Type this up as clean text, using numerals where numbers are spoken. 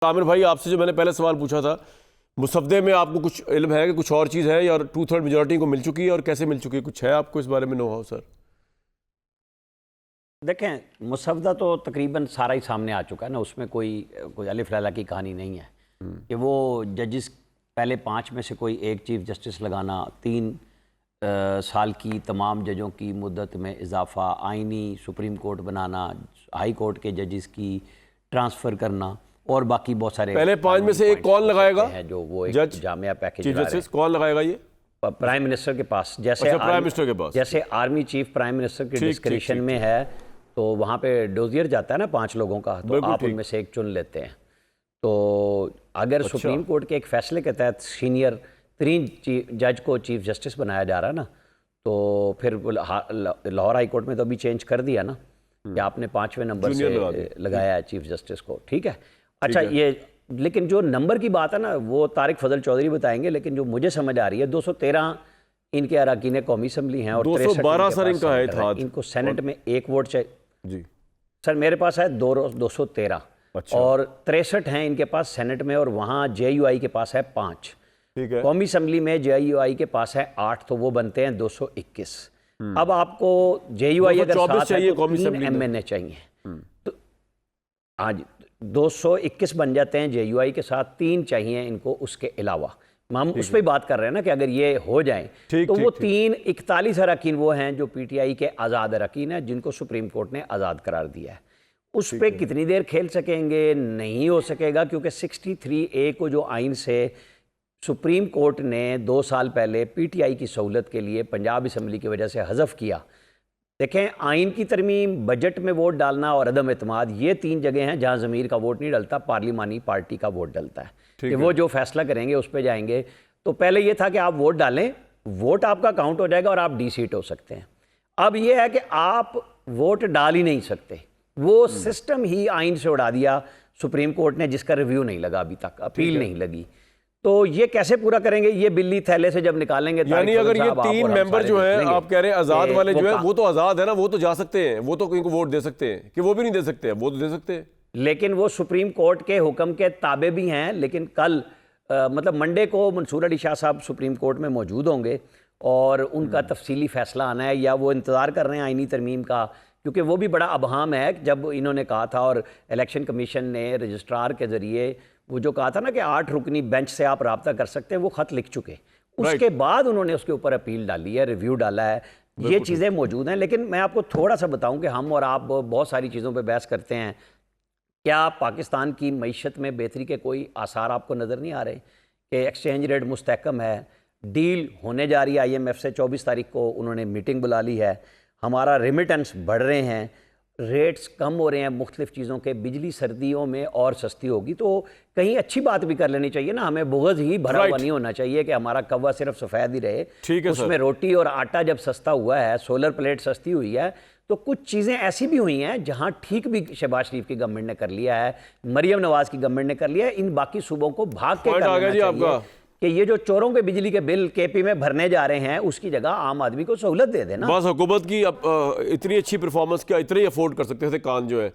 आमिर भाई, आपसे जो मैंने पहले सवाल पूछा था, मुसद्दे में आपको कुछ इल्म है कि कुछ और चीज़ है या 2/3 मेजॉरिटी को मिल चुकी है, और कैसे मिल चुकी है? कुछ है आपको इस बारे में नो हाउ सर? देखें, मुसव्वदा तो तकरीबन सारा ही सामने आ चुका है ना, उसमें कोई अलिफ लैला की कहानी नहीं है कि वो जजेस पहले 5 में से कोई एक चीफ जस्टिस लगाना, 3 साल की तमाम जजों की मुद्दत में इजाफा, आइनी सुप्रीम कोर्ट बनाना, हाई कोर्ट के जजेस की ट्रांसफ़र करना और बाकी बहुत सारे पहले 5 में से एक कौन लगाएगा है जो वो एक जज जामिया पैकेज चीफ जस्टिस कौन लगाएगा? ये प्राइम मिनिस्टर के पास, जैसे प्राइम मिनिस्टर के पास, जैसे आर्मी चीफ प्राइम मिनिस्टर के डिस्क्रिप्शन में है, तो वहाँ पे डोजियर जाता है ना 5 लोगों का, तो आप उनमें से एक चुन लेते हैं। तो अगर सुप्रीम कोर्ट के एक फैसले के तहत सीनियर 3 जज को चीफ जस्टिस बनाया जा रहा है ना, तो फिर लाहौर हाई कोर्ट में तो अभी चेंज कर दिया ना कि आपने 5वें नंबर से लगाया है चीफ जस्टिस को, ठीक है। अच्छा, ये लेकिन जो नंबर की बात है ना, वो तारिक फजल चौधरी बताएंगे, लेकिन जो मुझे समझ आ रही है 213 इनके अरकान कौमी असम्बली हैं और 212 सर इनका है, इनको सेनेट में 1 वोट चाहिए जी सर। मेरे पास है 213। अच्छा। और 63 हैं इनके पास सेनेट में, और वहाँ JUI के पास है 5। ठीक है। कौमी असम्बली में JUI के पास है 8, तो वो बनते हैं 221। अब आपको JUI अगर 224 साथ चाहिए, है तो कौमी 3 असम्बली में MNA चाहिए, तो आज 221 बन जाते हैं। JUI के साथ 3 चाहिए इनको उसके अलावा। हम उस पर बात कर रहे हैं ना कि अगर ये हो जाए तो वो 41 अरकान वो हैं जो PTI के आज़ाद अरकान हैं, जिनको सुप्रीम कोर्ट ने आज़ाद करार दिया है। उस पर कितनी देर खेल सकेंगे? नहीं हो सकेगा, क्योंकि 63A को जो आइन से सुप्रीम कोर्ट ने 2 साल पहले PTI की सहूलत के लिए पंजाब असम्बली की वजह से हज़फ किया। देखें, आइन की तरमीम, बजट में वोट डालना और अदम एतमाद, ये 3 जगह हैं जहां ज़मीर का वोट नहीं डलता, पार्लिमानी पार्टी का वोट डलता है कि वो जो फैसला करेंगे उस पर जाएंगे। तो पहले ये था कि आप वोट डालें, वोट आपका काउंट हो जाएगा और आप डीसीट हो सकते हैं। अब ये है कि आप वोट डाल ही नहीं सकते, वो सिस्टम ही आइन से उड़ा दिया सुप्रीम कोर्ट ने, जिसका रिव्यू नहीं लगा अभी तक, अपील नहीं लगी। तो ये कैसे पूरा करेंगे? ये बिल्ली थैले से जब निकालेंगे, यानी अगर ये 3 मेंबर जो है, आप कह रहे हैं आजाद वाले जो है, वो तो आजाद है ना, वो तो जा सकते हैं, वो तो इनको वोट दे सकते हैं कि वो भी नहीं दे सकते? वो तो दे सकते हैं, लेकिन वो सुप्रीम कोर्ट के हुक्म के ताबे भी हैं। लेकिन कल मतलब मंडे को मंसूर अली शाह साहब सुप्रीम कोर्ट में मौजूद होंगे और उनका तफसीली फैसला आना है, या वो इंतज़ार कर रहे हैं आइनी तरमीम का, क्योंकि वो भी बड़ा अबहम है। जब इन्होंने कहा था और इलेक्शन कमीशन ने रजिस्ट्रार के ज़रिए वो जो कहा था ना कि 8 रुकनी बेंच से आप रब्ता कर सकते हैं, वो ख़त लिख चुके। उसके बाद उन्होंने उसके ऊपर अपील डाली है, रिव्यू डाला है, ये चीज़ें मौजूद हैं। लेकिन मैं आपको थोड़ा सा बताऊं कि हम और आप बहुत सारी चीज़ों पे बहस करते हैं। क्या पाकिस्तान की मईशत में बेहतरी के कोई आसार आपको नज़र नहीं आ रहे कि एक्सचेंज रेट मुस्तहकम है, डील होने जा रही है IMF से, 24 तारीख को उन्होंने मीटिंग बुला ली है, हमारा रेमिटेंस बढ़ रहे हैं, रेट्स कम हो रहे हैं मुख्तलिफ चीज़ों के, बिजली सर्दियों में और सस्ती होगी, तो कहीं अच्छी बात भी कर लेनी चाहिए ना। हमें बुग़्ज़ ही भरा हुआ नहीं होना चाहिए कि हमारा कव्वा सिर्फ सफ़ेद ही रहे। उसमें रोटी और आटा जब सस्ता हुआ है, सोलर प्लेट सस्ती हुई है, तो कुछ चीज़ें ऐसी भी हुई हैं जहां ठीक भी शहबाज शरीफ की गवर्नमेंट ने कर लिया है, मरियम नवाज़ की गवर्नमेंट ने कर लिया है। इन बाकी सूबों को भाग के करना चाहिए कि ये जो चोरों के बिजली के बिल KP में भरने जा रहे हैं, उसकी जगह आम आदमी को सहूलत दे देना। बस हुकूमत की इतनी अच्छी परफॉर्मेंस क्या इतने ही अफोर्ड कर सकते थे कान जो है